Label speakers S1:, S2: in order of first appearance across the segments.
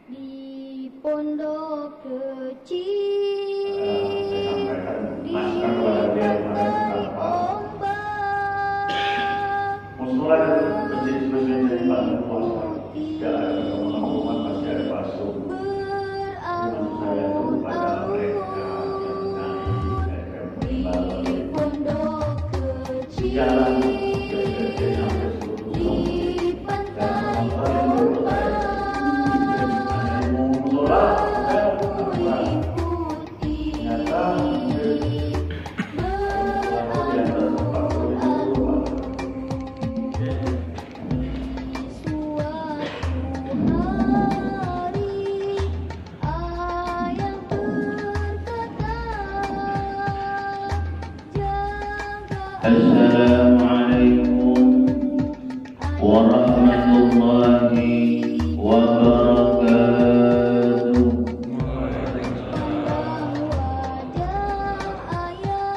S1: di pondok kecil di pantai ombak
S2: musola masjid-masjid dari Bandung puasa tidak ada ketemuan masih ada pasung saya itu pada mereka yang
S1: di pondok kecil
S2: jalan Assalamualaikum warahmatullahi wabarakatuh.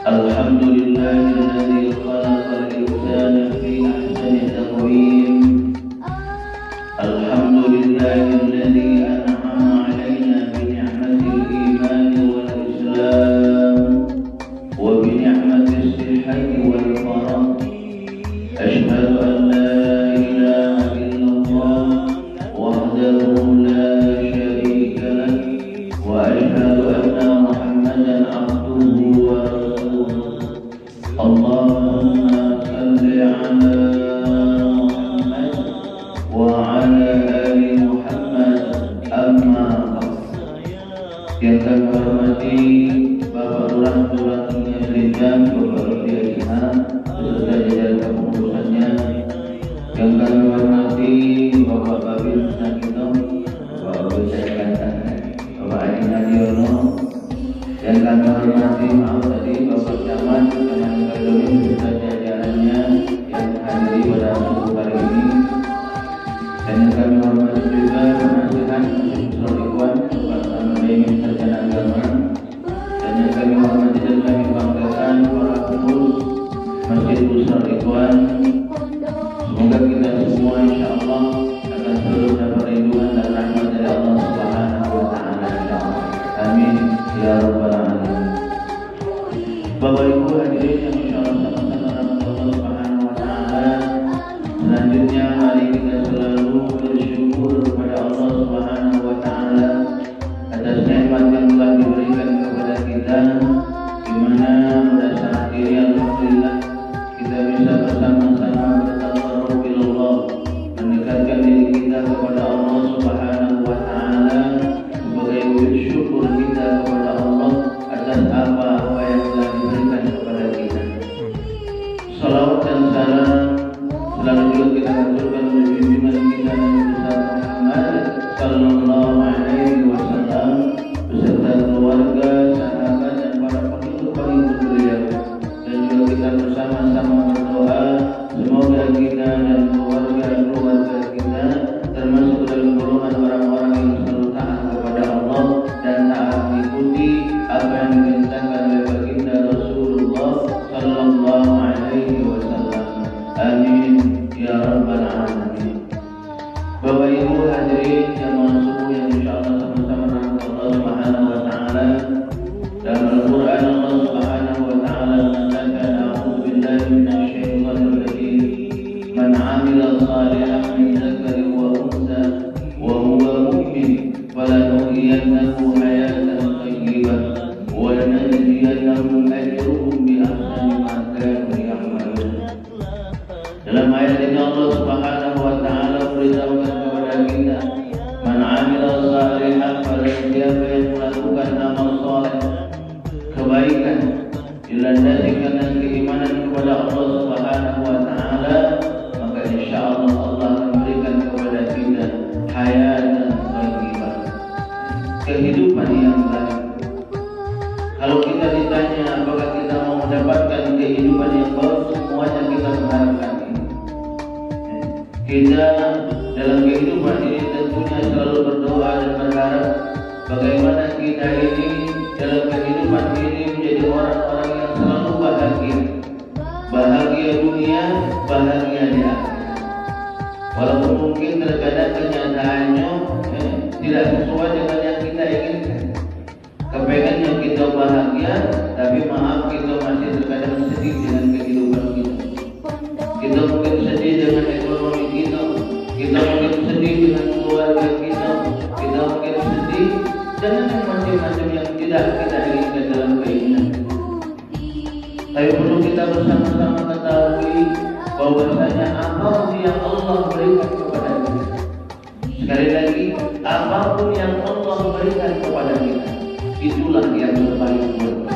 S2: Alhamdulillahilladzi khalaqal insana fi ahsani taqwim. Alhamdulillahilladzi an'ama 'alaina bi ni'matil iman wal islam wa bi ni'matis sihhati wal farah. أشهد أن لا إله إلا الله وحده لا شريك له وأشهد أن محمدا عبده ورسوله. اللهم صل على محمد وعلى آل محمد. أما بعد. Yang kami hormati Bapak Lurah Medan, Bapak Rupiah Jihad beserta jajaran kepengurusannya. Yang kami hormati Bapak Babin Nakito, Bapak Babin Bapak Adi Nadiono. Yang kami hormati Bapak Camat Kecamatan Kalidonia beserta jajarannya yang hadiri pada subuh hari ini. Dan yang kami hormati juga penasihat Masjid Ikhwan Bapak Tambaini Sarjana Agama. Dan yang kami hormati dan kami banggakan para pengurus Masjid Ikhwan. Semoga kita semua insyaallah akan selalu dapat ridwan dan rahmat dari Allah Subhanahu wa taala insyaallah. Amin ya rabbal alamin. Bapak Ibu hadirin yang insyaallah sama-sama rahmat Allah Subhanahu wa taala. Selanjutnya mari kita selalu bersyukur kepada Allah Subhanahu wa taala atas nikmat yang telah diberikan kepada kita, di mana pada saat ini alhamdulillah kita bisa bersama-sama bertadarruf ilallah, mendekatkan diri kita kepada Allah Subhanahu wa taala sebagai wujud syukur kita kepada Allah atas apa yang telah diberikan kepada kita. Salawat dan salam selalu juga kita aturkan untuk junjungan kita Nabi besar Muhammad sallallahu alaihi wasallam beserta keluarga, sahabat dan para pengikut beliau. Dan juga kita bersama-sama berdoa semoga kita dan keluarga kita termasuk dalam golongan orang-orang yang selalu taat kepada Allah dan taat mengikuti apa yang diperintahkan oleh baginda Rasulullah sallallahu alaihi wasallam. Amin ya rabbal alamin. Bapak Ibu hadirin jamaah subuh yang insyaallah sama-sama rahmat Allah Subhanahu wa taala. Dalam Al-Qur'an Allah Subhanahu wa taala mengatakan a'udzu billahi minasyaitonir rajim. Man 'amila shalihan min dzakarin wa untha wa huwa mu'min falanuhyiyannahu hayatan thayyibah wa lanajziyannahum ajrahum bi ahsani ma kanu ya'malun. Dalam ayat ini Allah Subhanahu wa taala memberitahukan kepada kita bahwasanya apapun yang Allah berikan kepada kita, sekali lagi, apapun yang Allah berikan kepada kita, itulah yang terbaik buat kita.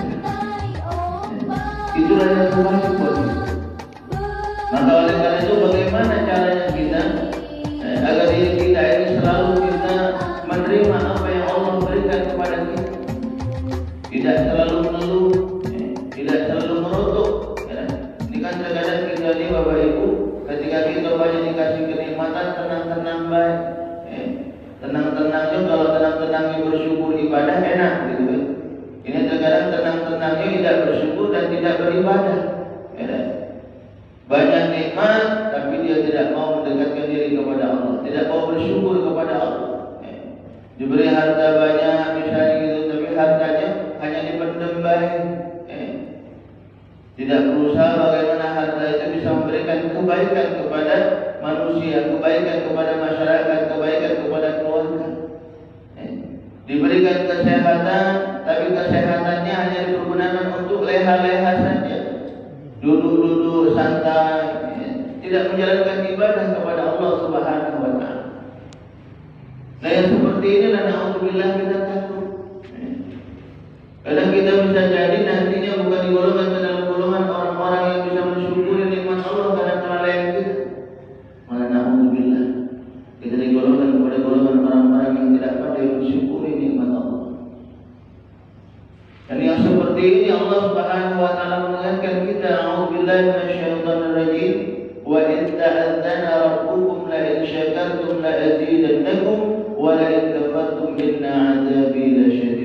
S2: Itulah yang terbaik buat kita. Maka oleh karena itu, bagaimana caranya kita agar diri kita ini selalu kita menerima apa yang Allah berikan kepada kita, tidak selalu mengeluh, tidak selalu merutuk. Ini kan terkadang kita ini Bapak Ibu, ketika kita banyak dikasih kenikmatan, tenang-tenang baik, tenang-tenangnya, kalau tenang-tenangnya bersyukur ibadah enak gitu kan. Ini terkadang tenang-tenangnya tidak bersyukur dan tidak beribadah. Banyak nikmat tapi dia tidak mau mendekatkan diri kepada Allah, tidak mau bersyukur kepada Allah. Diberi harta banyak misalnya gitu, tapi hartanya hanya dipendam baik. Tidak berusaha bagaimana harta itu bisa memberikan kebaikan kepada manusia, kebaikan kepada masyarakat, kebaikan kepada keluarga. Diberikan kesehatan, tapi kesehatannya hanya dipergunakan untuk leha-leha saja, duduk-duduk santai, tidak menjalankan ibadah kepada Allah Subhanahu wa Ta'ala. Nah, yang seperti ini dan na'udzubillah kita takut. Kadang kita bisa jadi nantinya bukan digolongkan ke dalam golongan orang-orang yang bisa mensyukuri nikmat Allah karena kelalaian kita. Malah na'udzubillah kita digolongkan kepada golongan orang-orang yang tidak pandai mensyukuri nikmat Allah. Dan yang seperti ini Allah Subhanahu wa Ta'ala mengingatkan kita, a'udzubillahi minasyaitonir rajim, wa in ta'adzana rabbukum la in syakartum la azidannakum wa la in kafartum inna 'adzabi lasyadid.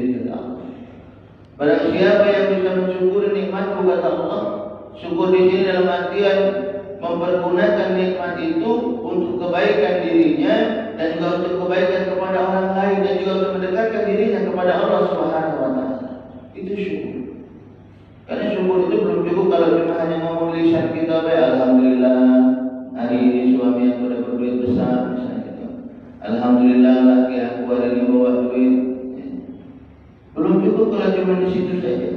S2: Barang siapa yang bisa mensyukuri nikmatku, kata Allah, syukur di sini dalam artian mempergunakan nikmat itu untuk kebaikan dirinya dan juga untuk kebaikan kepada orang lain dan juga untuk mendekatkan dirinya kepada Allah Subhanahu wa Ta'ala. Itu syukur. Karena syukur itu belum cukup kalau cuma hanya ngomong lisan kita, baik alhamdulillah hari ini suami aku dapat duit besar misalnya gitu. Alhamdulillah laki aku hari ini bawa duit. Belum cukup kalau cuma di situ saja.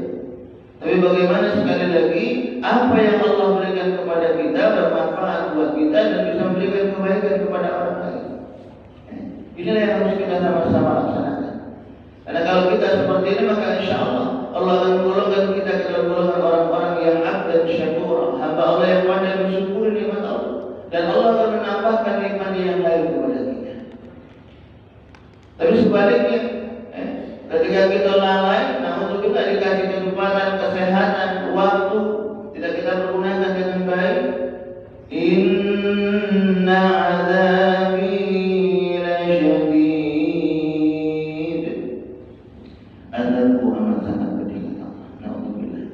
S2: Tapi bagaimana sekali lagi apa yang Allah berikan kepada kita bermanfaat buat kita dan bisa memberikan kebaikan kepada orang lain. Inilah yang harus kita sama-sama laksanakan. Karena kalau kita seperti ini, maka insya Allah Allah akan menggolongkan kita ke dalam golongan orang-orang yang abdan syakur, hamba Allah yang pandai mensyukuri nikmat Allah, dan Allah akan menambahkan nikmat yang lain kepada kita. Tapi sebaliknya, ketika kita lalai, namun untuk kita dikasih kesempatan, kesehatan, waktu, tidak kita pergunakan dengan baik, inna azabi lasyadid, azabku amat sangat pedih, kata Allah. Na'udzubillah.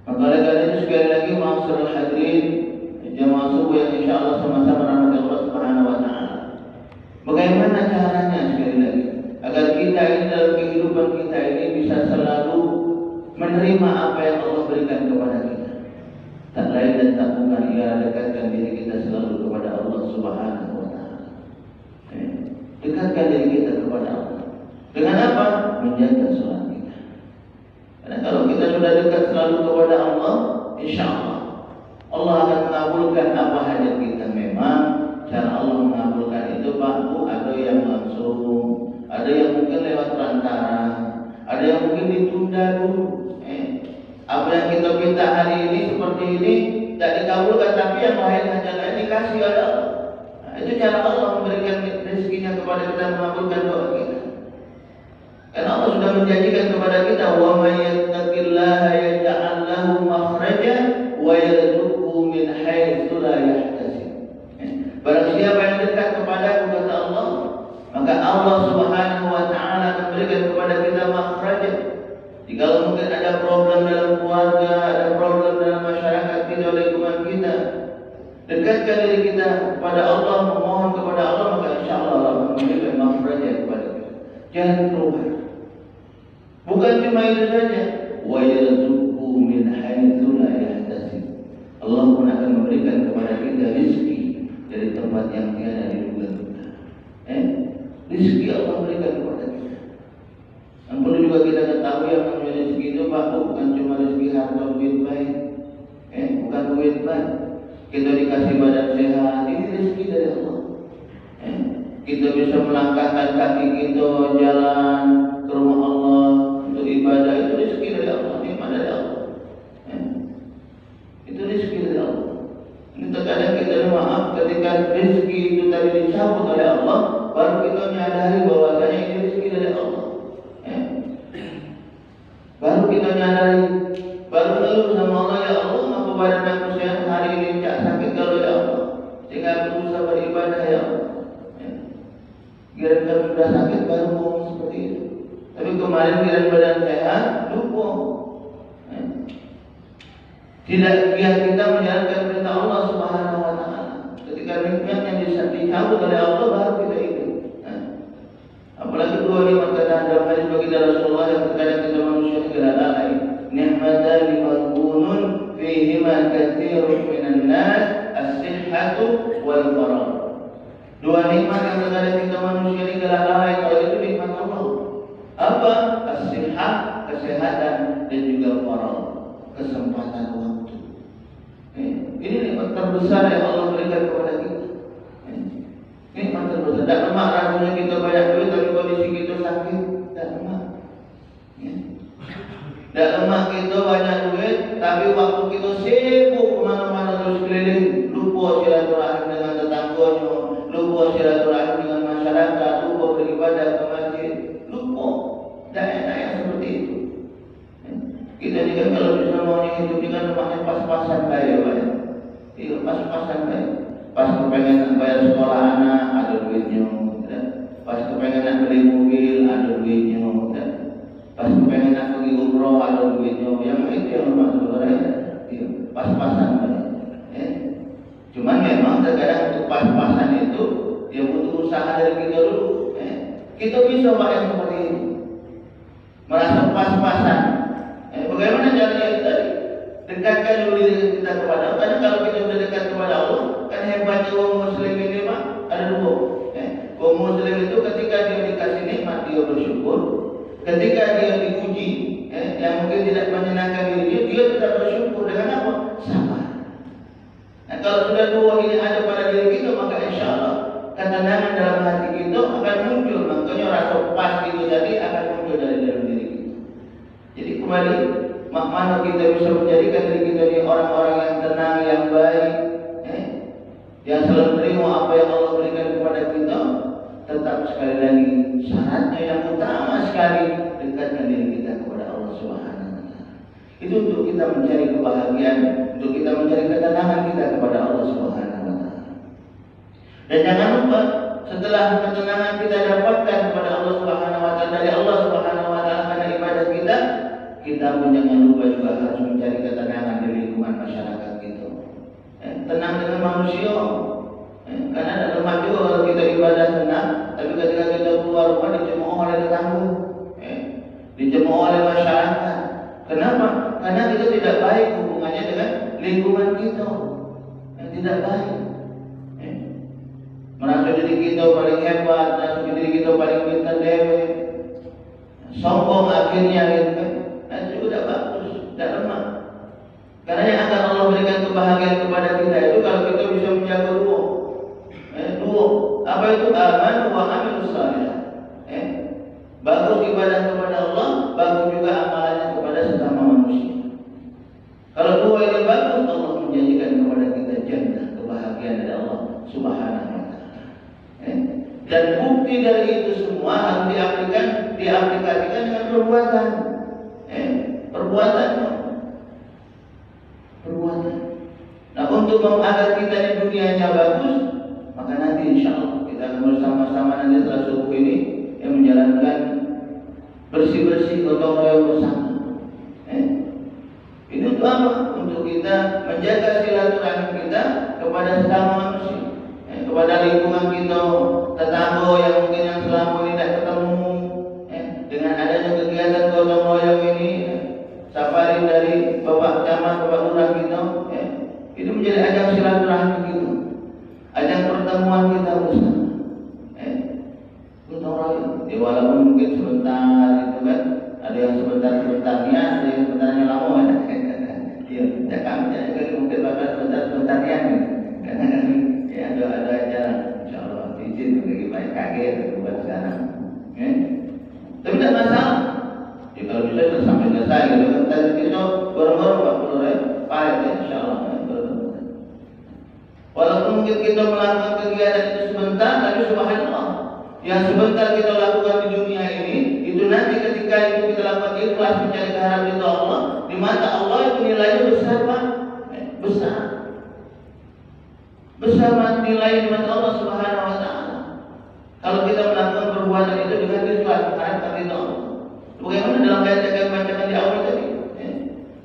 S2: Maka oleh karena itu sekali lagi ma'asyiral hadirin jamaah subuh yang insyaallah sama-sama rahmat Allah Subhanahu wa Ta'ala. Bagaimana caranya sekali lagi agar kita ini dalam kehidupan kita ini bisa selalu menerima apa yang Allah berikan kepada kita. Tak lain dan tak bukan ialah dekatkan diri kita selalu kepada Allah Subhanahu wa Ta'ala. Dekatkan diri kita kepada Allah. Dengan apa? Menjaga sholat kita. Karena kalau kita sudah dekat selalu kepada Allah, insya Allah Allah akan mengabulkan apa hajat kita. Memang cara Allah mengabulkan itu Pak Bu, ada yang langsung, ada yang mungkin lewat perantara, ada yang mungkin ditunda dulu. Apa yang kita minta hari ini seperti ini tidak dikabulkan, tapi yang lain hanya dikasih oleh Allah. Nah, itu cara Allah memberikan rezekinya kepada kita, mengabulkan doa kita. Karena Allah sudah menjanjikan kepada kita, wa may yattaqillaha yaj'al lahu makhraja wa yarzuqhu min haitsu la yahtasib. Barang siapa yang dekat kepadaku, kata Allah, maka Allah Subhanahu wa Ta'ala akan berikan kepada kita makhraj. Jika mungkin ada problem dalam keluarga, ada problem dalam masyarakat kita, lingkungan kita, dekatkan diri kita kepada Allah, memohon kepada Allah, maka insya Allah Allah akan memberikan makhraj kepada kita. Jangan keluar. Bukan cuma itu saja, wa yarzuqhu min haitsu la yahtasib. Allah pun akan memberikan kepada kita rezeki dari tempat yang tiada diduga-duga. Rezeki Allah berikan kepada kita. Yang perlu juga kita ketahui, yang namanya rezeki itu Pak, bukan cuma rezeki harta duit baik, bukan duit baik. kita dikasih badan sehat, ini rezeki dari Allah. Kita bisa melangkahkan kaki kita jalan ke rumah Allah untuk ibadah, itu rezeki dari Allah, nikmat dari Allah. Itu rezeki dari Allah. Ini terkadang kita maaf ketika rezeki itu tadi dicabut oleh Allah, baru kita menyadari bahwasanya ini rezeki dari Allah. Baru kita menyadari, baru ngeluh sama Allah, ya Allah, apa badan aku sehat hari ini tidak sakit kalau ya Allah, sehingga aku bisa beribadah ya Allah. Kira-kira sudah sakit baru ngomong seperti itu. Tapi kemarin kira badan sehat, lupa. Tidak biar kita menjalankan perintah Allah Subhanahu wa Ta'ala. Ketika nikmat yang dicabut oleh Allah, baru kita itu. Apalagi dua nikmat kata dalam hadis baginda Rasulullah yang terkadang kita manusia segala lalai. Ni'matani maghbunun fihima katsirun minan nas as-sihhatu wal faragh. Dua nikmat yang terkadang kita manusia ini segala lalai, kalau itu nikmat Allah. Apa? As-sihhah, kesehatan, dan juga faragh, kesempatan waktu. Ini nikmat terbesar yang Allah berikan kepada kita. Nikmat terbesar. Tak lemak rasanya kita banyak duit tapi kondisi kita sakit, tak lemak. Tak lemak kita banyak duit tapi waktu kita sibuk kemana-mana terus keliling, lupa silaturahim dengan tetangganya, lupa silaturahim dengan masyarakat, lupa beribadah ke masjid, lupa. Tak enak yang seperti itu. Kita ni kan kalau bisa mau hidup dengan rumahnya pas-pasan bayar banyak. Iya, pas-pasan bayar. Pas kepengen nak bayar sekolah anak, ada duitnya. Pas kepengen nak beli mobil, ada duitnya. Pas kepengen nak pergi umroh, ada duitnya. Yang itu yang rumah saudara ya. Iya, pas-pasan bayar. Cuman memang terkadang untuk pas-pasan itu dia butuh usaha dari kita dulu. Kita bisa bayar seperti ini, merasa pas-pasan. Bagaimana caranya itu tadi? Dekatkan dulu diri kita kepada Allah. Karena kalau kita sudah dekat kepada Allah, kan hebatnya orang Muslim ini Pak, ada dua. Orang Muslim itu ketika dia dikasih nikmat dia bersyukur. Ketika dia diuji, yang mungkin tidak menyenangkan dirinya, dia tetap bersyukur dengan apa? Sabar. Nah, kalau sudah dua ini ada pada diri kita, maka insya Allah ketenangan dalam hati kita akan muncul. Makanya rasa pas itu tadi akan muncul dari dalam diri kita. Jadi kembali, mana kita bisa menjadikan diri kita ini orang-orang yang tenang, yang baik, yang selalu terima apa yang Allah berikan kepada kita. Tetap sekali lagi syaratnya yang utama sekali, dekatkan diri kita kepada Allah Subhanahu wa Ta'ala. Itu untuk kita mencari kebahagiaan, untuk kita mencari ketenangan kita kepada Allah Subhanahu wa Ta'ala. Dan jangan lupa, setelah ketenangan kita dapatkan kepada Allah Subhanahu wa Ta'ala, dari Allah Subhanahu wa Ta'ala karena ibadah kita pun jangan lupa juga harus mencari ketenangan di lingkungan masyarakat kita. Tenang dengan manusia. Karena ada lemah juga kalau kita ibadah tenang, tapi ketika kita keluar rumah dicemooh oleh tetangga, dicemooh oleh masyarakat. Kenapa? Karena kita tidak baik hubungannya dengan lingkungan kita. Tidak baik. Merasa diri kita paling hebat, merasa diri kita paling pintar dewe, sombong akhirnya gitu kan. Itu juga tidak bagus, tidak lemah. Karena yang akan Allah berikan kebahagiaan kepada kita itu kalau kita bisa menjaga dua. Apa itu? Aman wa amilus salihah. Bagus ibadah kepada Allah, bagus juga amalannya kepada sesama manusia. Kalau dua ini bagus, Allah menjanjikan kepada kita jannah, kebahagiaan dari Allah Subhanahu wa Ta'ala. Dan bukti dari itu semua harus diaplikasikan dengan perbuatan. Perbuatan. Nah, untuk agar kita di dunianya bagus, maka nanti insya Allah kita akan bersama-sama nanti setelah subuh ini yang menjalankan bersih-bersih gotong royong bersama. Ini untuk apa? Untuk kita menjaga silaturahim kita kepada sesama manusia, kepada lingkungan kita, tetangga yang mungkin yang selama ini tidak ketemu. Dengan adanya kegiatan gotong royong ini, safari dari Bapak Camat, Bapak Lurah kita, itu menjadi ajang silaturahmi kita, ajang pertemuan kita bersama. Gotong royong, walaupun mungkin sebentar itu kan, ada yang sebentar-sebentarnya, ada yang sebentarnya lama. Iya, ya kami mungkin bakal sebentar ya, karena kami ya ada acara, insya Allah izin bagi baik kaget buat sekarang. Tapi tidak masalah. Ya, kalau bisa sampai selesai, gitu kan tadi kita bareng-bareng 40 paling ya, insya Allah. Walaupun mungkin kita melakukan kegiatan itu sebentar, tapi subhanallah, yang sebentar kita lakukan di dunia ini, itu nanti ketika itu kita lakukan ikhlas mencari kehadiran ridha Allah, di mata Allah itu nilainya besar, Pak. Besar nilai di mata Allah Subhanahu wa taala. Kalau kita melakukan perbuatan itu dengan ikhlas mengharapkan ridha Allah. Bagaimana dalam ayat yang kami bacakan di awal tadi?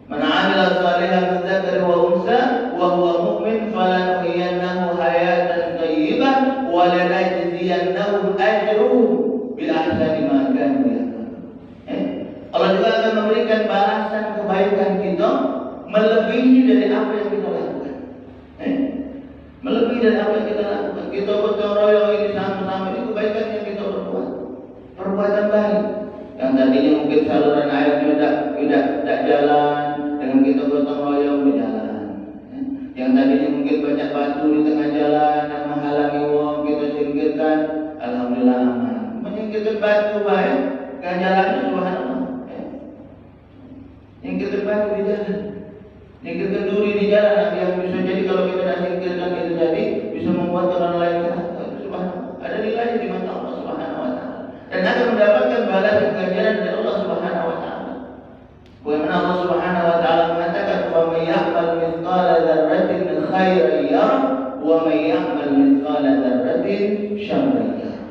S2: Man 'amila shalihan min dzakarin wa unsa wa huwa mu'min falanuhyiyannahu hayatan thayyibah wa lanajziyannahum ajrahum bil ahsani ma kanu ya'malun. Allah juga akan memberikan balasan kebaikan kita melebihi dari apa yang kita lakukan. Melebihi dari apa yang kita lakukan. Kita gotong royong ini sama-sama, ini kebaikan yang kita perbuat. Perbuatan baik. Yang tadinya mungkin saluran airnya tidak jalan, dengan kita gotong royong berjalan. Yang tadinya mungkin banyak batu di tengah jalan yang menghalangi wong, kita singkirkan, alhamdulillah aman. Menyingkirkan batu baik, kan jalannya subhanallah. Singkirkan batu di jalan, singkirkan duri di jalan, yang bisa jadi kalau kita tidak singkirkan itu jadi bisa membuat orang lain celaka. Subhanallah, ada nilai di mata Allah Subhanahu wa taala. Dan akan mendapatkan balasan ganjaran dari Allah Subhanahu wa taala. Bagaimana Allah Subhanahu wa taala mengatakan, "Wa may ya'mal mithqala dzarratin khairan yarah wa may ya'mal mithqala dzarratin syarran yarah."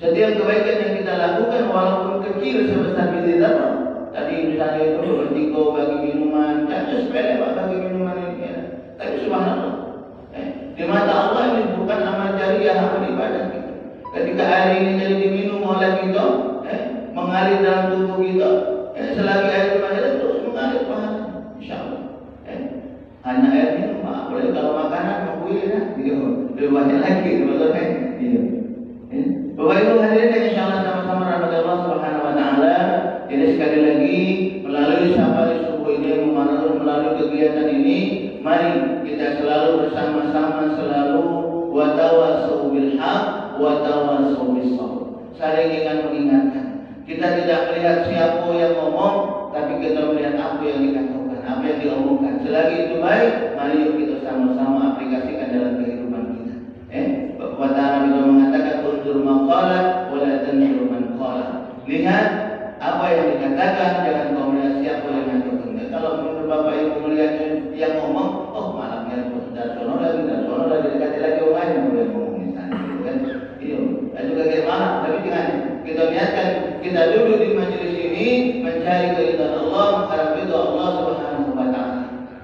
S2: Setiap kebaikan yang kita lakukan walaupun kecil sebesar biji zarah. Tadi misalnya itu bertiko bagi minuman, kan sepele Pak bagi minuman ini ya. Tapi subhanallah, di mata Allah ini bukan amal jariah, amal ibadah kita. Ketika air ini jadi diminum oleh kita, mengalir dalam tubuh kita, selagi air mengalir terus mengalir pahala, insyaallah. Hanya air minum, boleh kalau makanan mengkuil ya, lebih banyak lagi, betul kan? Bapak Ibu hadirin insyaallah sama-sama rahmat Allah Subhanahu wa taala. Jadi sekali lagi melalui safari subuh ini, melalui kegiatan ini, mari kita selalu bersama-sama selalu watawasau bil haq watawasau bis sabr. Saling ingat mengingatkan. Kita tidak melihat siapa yang ngomong, tapi kita melihat apa yang dikatakan, apa yang diomongkan. Selagi itu baik, mari yuk kita sama-sama aplikasikan dalam kehidupan kita. Bapak Ta'ala itu mengatakan unzur maqala wa la tanzur man qala. Lihat apa yang dikatakan, jangan kau melihat siapa yang mengatakan. Kalau menurut Bapak Ibu melihat yang ngomong, oh malamnya dan sono lagi dekat lagi orang yang boleh ngomong misalnya, gitu kan? Iya, dan juga kayak malam. Tapi jangan kita niatkan kita duduk di majelis ini mencari keridhaan Allah, mengharap ridha Allah Subhanahu wa taala.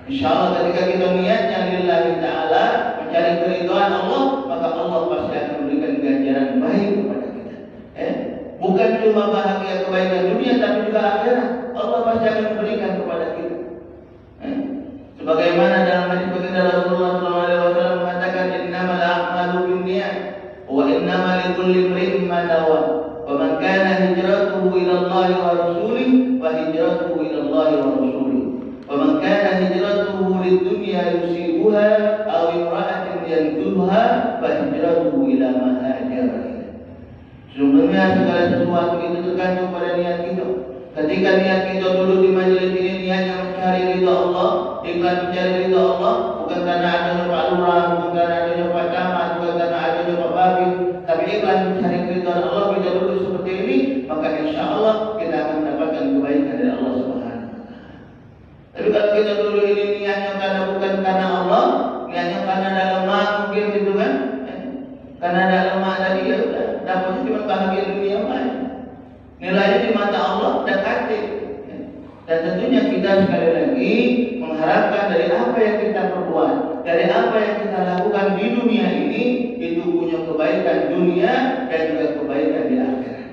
S2: Insyaallah ketika kita niatnya lillahi taala mencari keridhaan Allah, maka Allah pasti akan memberikan ganjaran baik kepada kita. Bukan cuma bahagia kebaikan dunia, tapi juga akhirat. Allah pasti akan memberikan kepada kita. Sebagaimana dalam hadis baginda Rasulullah SAW mengatakan, innamal a'malu binniyat wa innamal likulli imrin ma nawa. Wa man kana hijratuhu ila Allah wa rasulih fa hijratuhu ila Allah wa rasulih. Wa man kana hijratuhu lid-dunya yusibuha aw imra'atin yankuduha fa hijratuhu ila ma hajara. Sesungguhnya segala sesuatu itu tergantung pada niat kita. Ketika niat kita dulu di majelis ini niatnya mencari ridha Allah, ikhlas mencari ridha Allah, bukan karena adanya Pak Lurah, bukan karena adanya Pak Camat, bukan karena adanya Pak Babin, tapi ikhlas mencari ridha Allah, kita dulu seperti ini, maka insya Allah kita akan mendapatkan kebaikan dari Allah Subhanahu wa taala. Tapi kalau kita dulu ini niatnya karena bukan karena Allah, niatnya karena ada lemah mungkin gitu kan, karena ada lemah tadi ya udah dapatnya cuma bahagia dunia lain. Nilainya di mata Allah dan hati. Dan tentunya kita sekali lagi mengharapkan dari apa yang kita perbuat, dari apa yang kita lakukan di dunia ini, itu punya kebaikan dunia dan juga kebaikan di akhirat.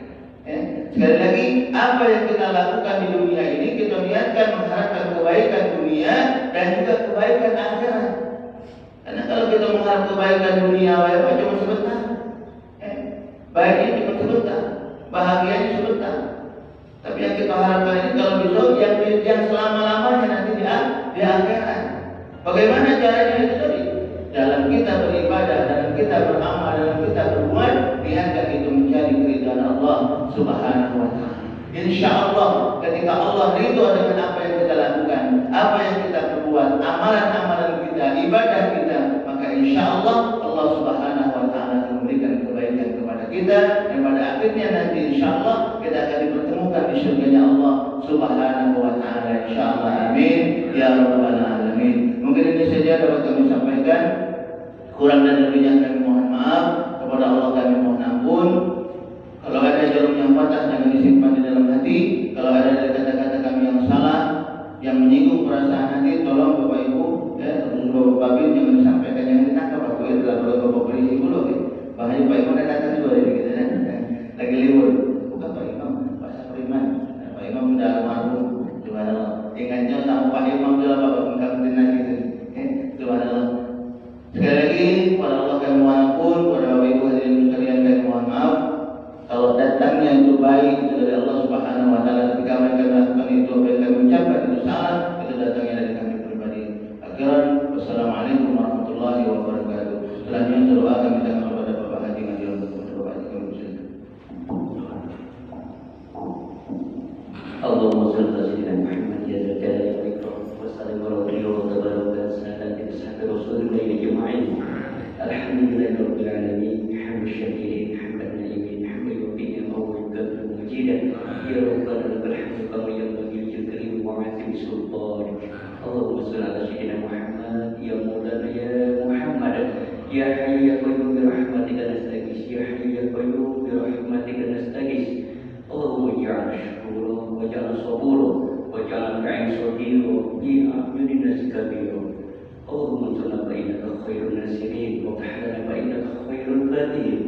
S2: Sekali lagi, apa yang kita lakukan di dunia ini, kita niatkan mengharapkan kebaikan dunia dan juga kebaikan akhirat. Karena kalau kita mengharap kebaikan dunia, cuma sebentar. Baiknya cuma sebentar, bahagianya sebentar. Tapi yang kita harapkan ini kalau besok yang selama-lamanya nanti di akhirat. Bagaimana caranya itu tadi? Dalam kita beribadah, dalam kita beramal, dalam kita berbuat, niatkan itu mencari keridhaan Allah Subhanahu wa taala. Insyaallah ketika Allah ridho dengan apa yang kita lakukan, apa yang kita perbuat, amalan-amalan kita, ibadah kita, maka insyaallah Allah Subhanahu wa taala akan memberikan kebaikan kepada kita, dan pada akhirnya nanti insyaallah kita akan dipertemukan di surganya Allah Subhanahu wa taala. Insyaallah, amin ya rabbal alamin. Mungkin ini saja dapat kami sampaikan. Kurang dan lebihnya kami mohon maaf. Kepada Allah kami mohon ampun. Kalau ada jarum yang patah jangan disimpan di dalam hati. Kalau ada dari kata-kata kami yang salah, yang menyinggung perasaan hati, tolong Bapak Ibu, terus Bapak Babin jangan disampaikan, jangan ditangkap. Aku itu adalah Bapak polisi dulu. Bahaya Pak Imam datang juga dari kita lagi libur. Bukan Pak Imam, Pak Sapriman. Pak Imam sudah almarhum. Subhanallah. Ingatnya sama Pak Imam juga Bapak mengkampin lagi. Subhanallah. Sekali lagi kepada Allah kami mohon ampun, kepada Bapak Ibu hadirin sekalian kami mohon maaf. Kalau datangnya itu baik itu dari Allah Subhanahu wa taala, ketika mereka melakukan itu apa yang kami ucapkan itu salah, itu datangnya dari kami pribadi. Akhiran, wassalamualaikum warahmatullahi wabarakatuh. Selanjutnya doa kami minta kepada Bapak Haji Ngaji untuk Bapak Haji kami bersyukur.
S3: Allahumma shalli ala sayyidina Muhammad ya jalali wal ikram wa sallim ala alihi wa tabaraka sanadati bisahbi rasulillah ajma'in. Alhamdulillahi rabbil alamin, hamdan syakirin, hamdan naimin, hamdan yufi'u wa yuqaddiru majidan. Ya rabbana lakal hamdu kama yanbaghi li jalali wa 'azimi sultanik. Allahumma shalli ala sayyidina Muhammad ya maulana ya Muhammad ya hayy ya qayyum bi rahmatika nastaghis ya hayy ya qayyum bi rahmatika nastaghis. Allahumma ij'al syukura wa ij'al sabura wa ij'al ka'in sodira bi a'yunin nasi kabira. Allahumma ansurna fa innaka khairun nasirin wa tahlana fa innaka khairul fatihin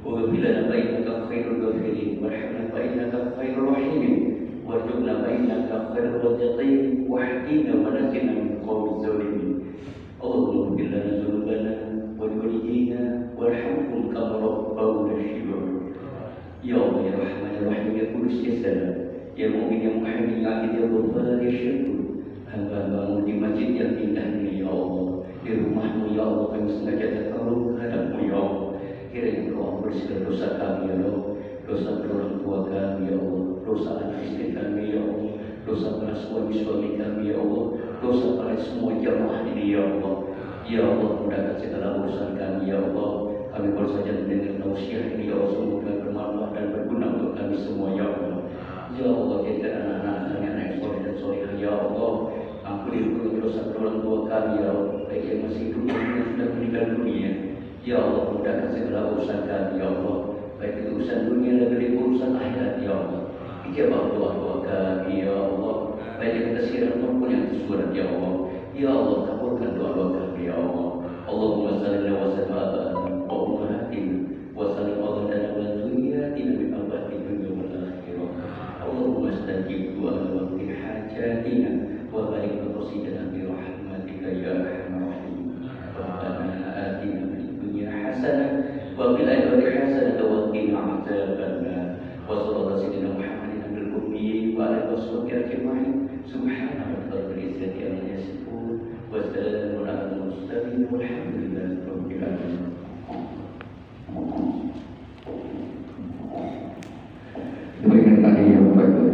S3: wa ghfir lana fa innaka khairul ghafirin warhamna fa innaka khairur rahimin warzuqna fa innaka khairur raziqin wahdina wa najina min qawmi zalimin. Allahumma ighfir lana dzunubana wa liwalidina warhamhum kama rabbawna shighara. Ya Allah ya Rahman ya Rahim ya Qudus ya Salam ya Mu'min ya Muhammad ya Adil ya Ghafar ya Syakur. Hamba-Mu di masjid yang indah ini ya Allah, di rumah-Mu ya Allah, kami sengaja taruh hadap-Mu ya Allah. Kiranya Kau ampuni segala dosa kami ya Allah, dosa orang tua kami ya Allah, dosa anak istri kami ya Allah, dosa para suami-suami kami ya Allah, dosa para semua jamaah ini ya Allah. Ya Allah, mudahkan segala urusan kami ya Allah. Kami baru saja mendengar tausiah ini ya Allah, semoga bermanfaat dan berguna untuk kami semua ya Allah. Ya Allah, jadikan anak-anak kami anak yang soleh dan solehah ya Allah. Ampuni dosa orang tua kami ya Allah, baik yang masih hidup maupun yang sudah meninggal dunia. Ya Allah, mudahkan segala urusan kami ya Allah, baik itu urusan dunia dan urusan akhirat ya Allah. Ijabah doa-doa kami ya Allah, baik yang tersirat maupun yang tersurat ya Allah. Ya Allah, kabulkan doa-doa kami ya Allah. Allahumma salli wa sallim ala wa ummahatina wa sallim ala wa zuriyatina min abadi dunya wal akhirah. Allahumma astajib du'a wa qdi hajatina wa barik qasidana bi rahmatika ya arhamar rahimin. Rabbana atina fid dunya hasanah wa fil akhirati hasanah wa qina adzabannar. Wa sallallahu sayyidina Muhammadin al ummi wa alihi washabbihi ajma'in. Subhana rabbika rabbil izzati amma yasifun wa salamun alal mursalin walhamdulillahi rabbil alamin.
S4: Demikian tadi yang baik.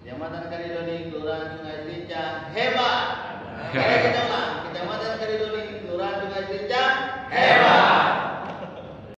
S2: Jambatan Kalidoni, Kelurahan Sungai Lincah, hebat. Kita